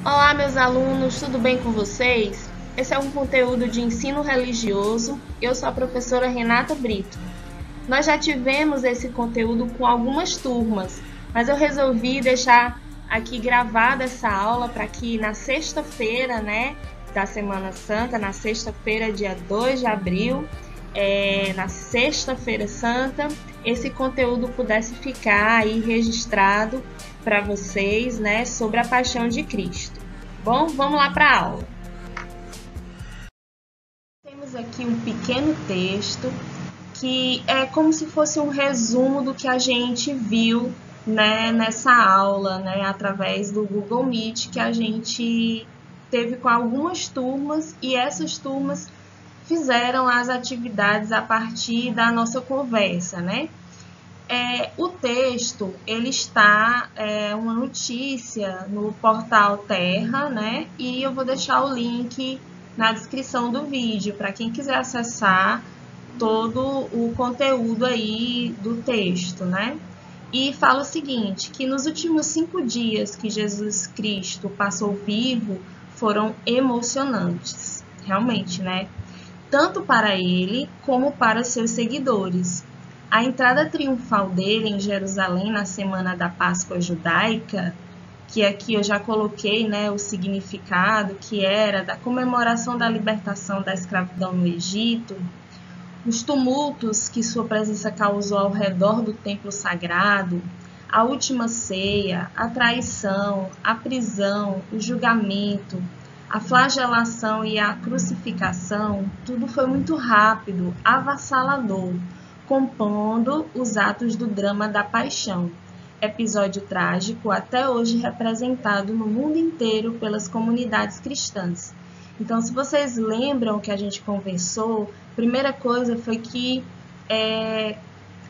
Olá, meus alunos, tudo bem com vocês? Esse é um conteúdo de ensino religioso. Eu sou a professora Renata Brito. Nós já tivemos esse conteúdo com algumas turmas, mas eu resolvi deixar aqui gravada essa aula para que na sexta-feira, da Semana Santa, na sexta-feira, dia 2 de abril, na Sexta-feira Santa, esse conteúdo pudesse ficar aí registrado para vocês, sobre a paixão de Cristo. Bom, vamos lá para a aula. Temos aqui um pequeno texto que é como se fosse um resumo do que a gente viu, nessa aula, através do Google Meet que a gente teve com algumas turmas, e essas turmas fizeram as atividades a partir da nossa conversa, O texto, ele está uma notícia no portal Terra, E eu vou deixar o link na descrição do vídeo para quem quiser acessar todo o conteúdo aí do texto, E fala o seguinte, que nos últimos 5 dias que Jesus Cristo passou vivo foram emocionantes, realmente, Tanto para ele como para seus seguidores. A entrada triunfal dele em Jerusalém na semana da Páscoa judaica, que aqui eu já coloquei o significado, que era da comemoração da libertação da escravidão no Egito, os tumultos que sua presença causou ao redor do templo sagrado, a última ceia, a traição, a prisão, o julgamento, a flagelação e a crucificação, tudo foi muito rápido, avassalador, compondo os atos do drama da paixão, episódio trágico até hoje representado no mundo inteiro pelas comunidades cristãs. Então, se vocês lembram que a gente conversou, a primeira coisa foi que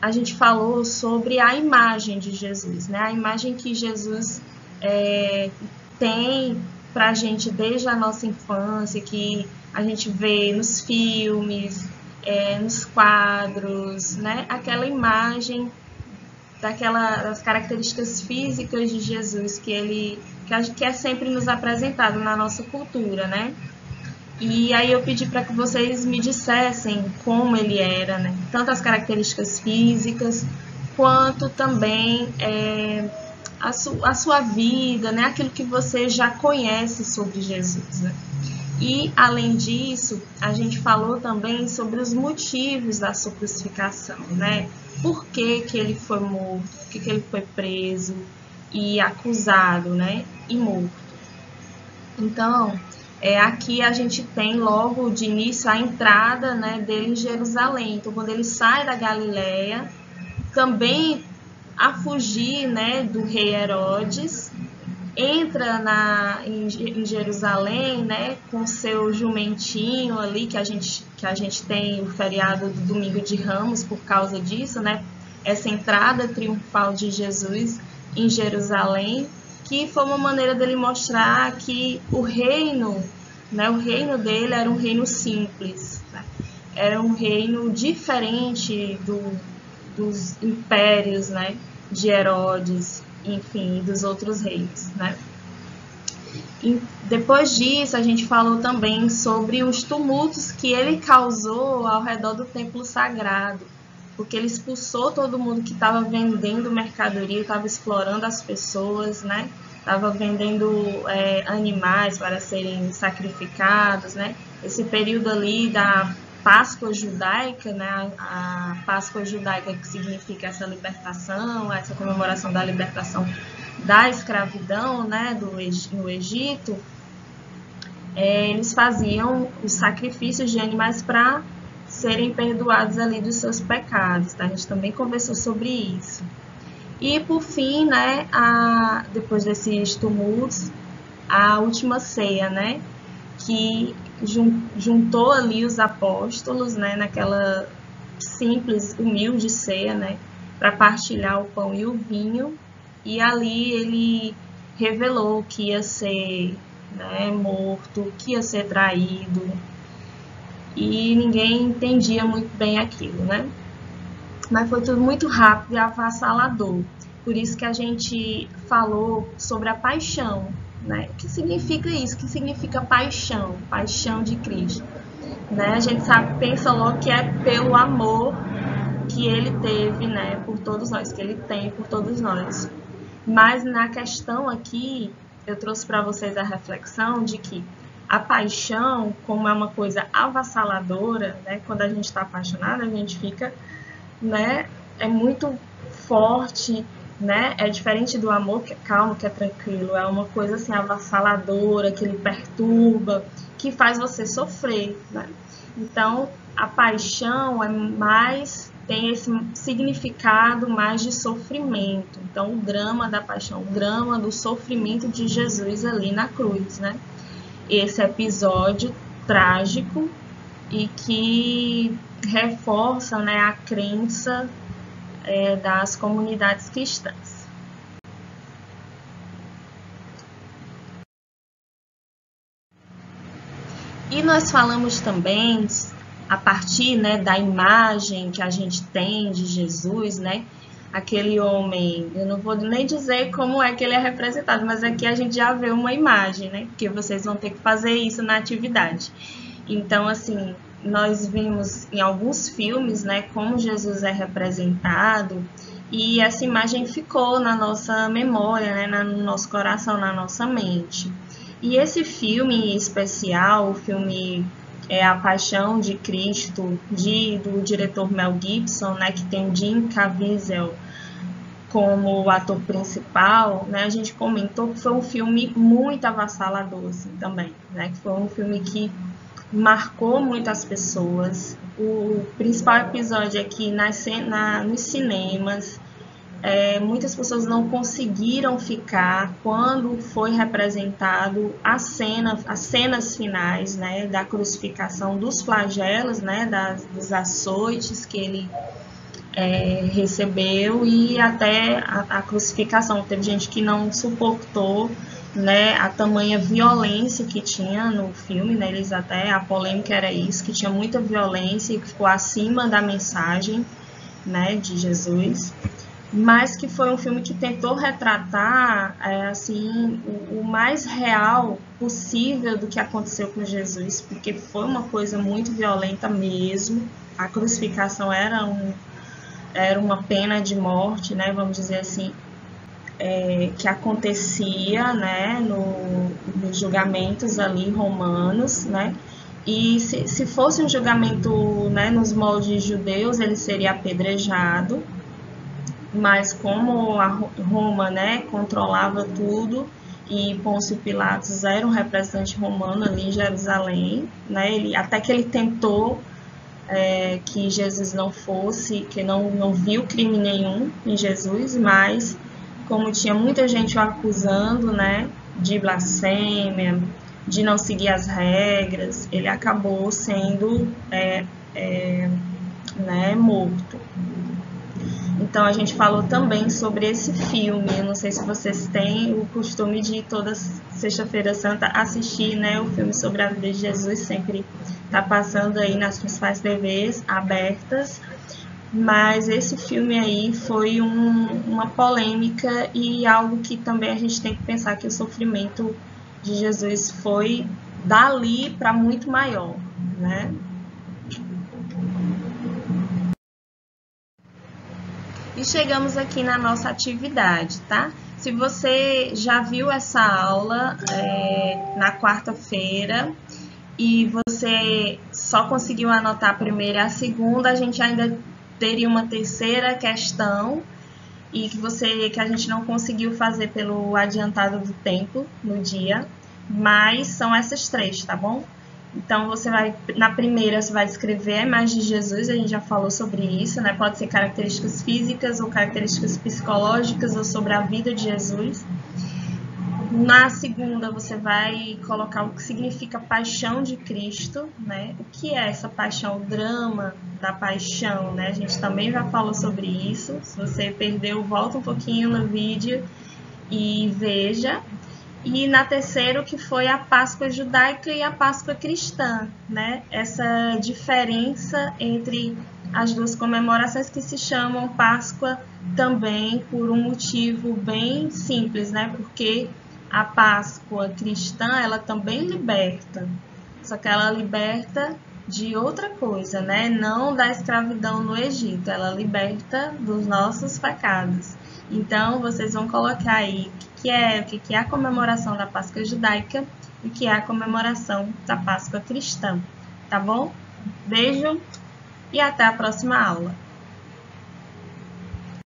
a gente falou sobre a imagem de Jesus, a imagem que Jesus tem para a gente desde a nossa infância, que a gente vê nos filmes, nos quadros, aquela imagem das características físicas de Jesus que é sempre nos apresentado na nossa cultura, E aí eu pedi para que vocês me dissessem como ele era, Tanto as características físicas, quanto também a sua vida, Aquilo que você já conhece sobre Jesus, E, além disso, a gente falou também sobre os motivos da sua crucificação, Por que ele foi morto, por que ele foi preso e acusado, E morto. Então, aqui a gente tem logo de início a entrada, dele em Jerusalém. Então, quando ele sai da Galileia, também a fugir, do rei Herodes, entra em Jerusalém, com seu jumentinho ali, que a gente tem o feriado do Domingo de Ramos por causa disso, Essa entrada triunfal de Jesus em Jerusalém, que foi uma maneira dele mostrar que o reino dele era um reino simples, Era um reino diferente dos impérios, de Herodes, enfim, dos outros reis, E depois disso, a gente falou também sobre os tumultos que ele causou ao redor do templo sagrado, porque ele expulsou todo mundo que estava vendendo mercadoria, estava explorando as pessoas, Estava vendendo animais para serem sacrificados, Esse período ali da Páscoa judaica, A Páscoa judaica, que significa essa libertação, essa comemoração da libertação da escravidão, no Egito, eles faziam os sacrifícios de animais para serem perdoados ali dos seus pecados, A gente também conversou sobre isso. E por fim, depois desses tumultos, a última ceia, que juntou ali os apóstolos, naquela simples, humilde ceia, para partilhar o pão e o vinho, e ali ele revelou que ia ser morto, que ia ser traído, e ninguém entendia muito bem aquilo, Mas foi tudo muito rápido e avassalador. Por isso que a gente falou sobre a paixão, né? O que significa isso? O que significa paixão? Paixão de Cristo, né? A gente pensa logo que é pelo amor que ele teve, né, por todos nós, que ele tem por todos nós. Mas na questão aqui, eu trouxe para vocês a reflexão de que a paixão, como é uma coisa avassaladora, né, quando a gente está apaixonado, a gente fica, né, é muito forte, né, é diferente do amor, que é calmo, que é tranquilo, é uma coisa assim avassaladora, que lhe perturba, que faz você sofrer, né? Então, a paixão é mais, tem esse significado mais de sofrimento. Então, o drama da paixão, o drama do sofrimento de Jesus ali na cruz, né? Esse episódio trágico e que reforça, né, a crença das comunidades cristãs. E nós falamos também, a partir, né, da imagem que a gente tem de Jesus, né, aquele homem, eu não vou nem dizer como é que ele é representado, mas aqui a gente já vê uma imagem, né, porque vocês vão ter que fazer isso na atividade. Então, assim, nós vimos em alguns filmes, né, como Jesus é representado, e essa imagem ficou na nossa memória, né, no nosso coração, na nossa mente. E esse filme especial, o filme A Paixão de Cristo, do diretor Mel Gibson, né, que tem Jim Caviezel como o ator principal, né, a gente comentou que foi um filme muito avassalador assim, também, né, que foi um filme que marcou muitas pessoas. O principal episódio é que nos cinemas, muitas pessoas não conseguiram ficar quando foi representado as cenas finais, né, da crucificação, dos flagelos, né, dos açoites que ele recebeu e até a crucificação. Teve gente que não suportou, né, a tamanha violência que tinha no filme, né, a polêmica era isso, que tinha muita violência e que ficou acima da mensagem, né, de Jesus. Mas que foi um filme que tentou retratar assim, o mais real possível do que aconteceu com Jesus, porque foi uma coisa muito violenta mesmo. A crucificação era uma pena de morte, né, vamos dizer assim, que acontecia, né, nos julgamentos ali romanos, né, e se fosse um julgamento, né, nos moldes judeus, ele seria apedrejado. Mas como a Roma, né, controlava tudo e Pôncio Pilatos era um representante romano ali em Jerusalém, né, até que ele tentou que Jesus não fosse, que não viu crime nenhum em Jesus, mas como tinha muita gente o acusando, né, de blasfêmia, de não seguir as regras, ele acabou sendo né, morto. Então, a gente falou também sobre esse filme. Eu não sei se vocês têm o costume de toda sexta-feira santa assistir, né, o filme sobre a vida de Jesus, sempre está passando aí nas principais TVs abertas. Mas esse filme aí foi uma polêmica e algo que também a gente tem que pensar que o sofrimento de Jesus foi dali para muito maior, né? E chegamos aqui na nossa atividade, tá? Se você já viu essa aula na quarta-feira e você só conseguiu anotar a primeira e a segunda, a gente ainda teria uma terceira questão e que a gente não conseguiu fazer pelo adiantado do tempo no dia, mas são essas três, tá bom? Então, na primeira, você vai descrever a imagem de Jesus, a gente já falou sobre isso, né? Pode ser características físicas ou características psicológicas ou sobre a vida de Jesus. Na segunda, você vai colocar o que significa paixão de Cristo, né? O que é essa paixão, o drama da paixão, né? A gente também já falou sobre isso. Se você perdeu, volta um pouquinho no vídeo e veja. E na terceira, que foi a Páscoa judaica e a Páscoa cristã, né? Essa diferença entre as duas comemorações que se chamam Páscoa também por um motivo bem simples, né? Porque A Páscoa cristã, ela também liberta, só que ela liberta de outra coisa, né? Não da escravidão no Egito, ela liberta dos nossos pecados. Então, vocês vão colocar aí o que é a comemoração da Páscoa judaica e o que é a comemoração da Páscoa cristã, tá bom? Beijo e até a próxima aula.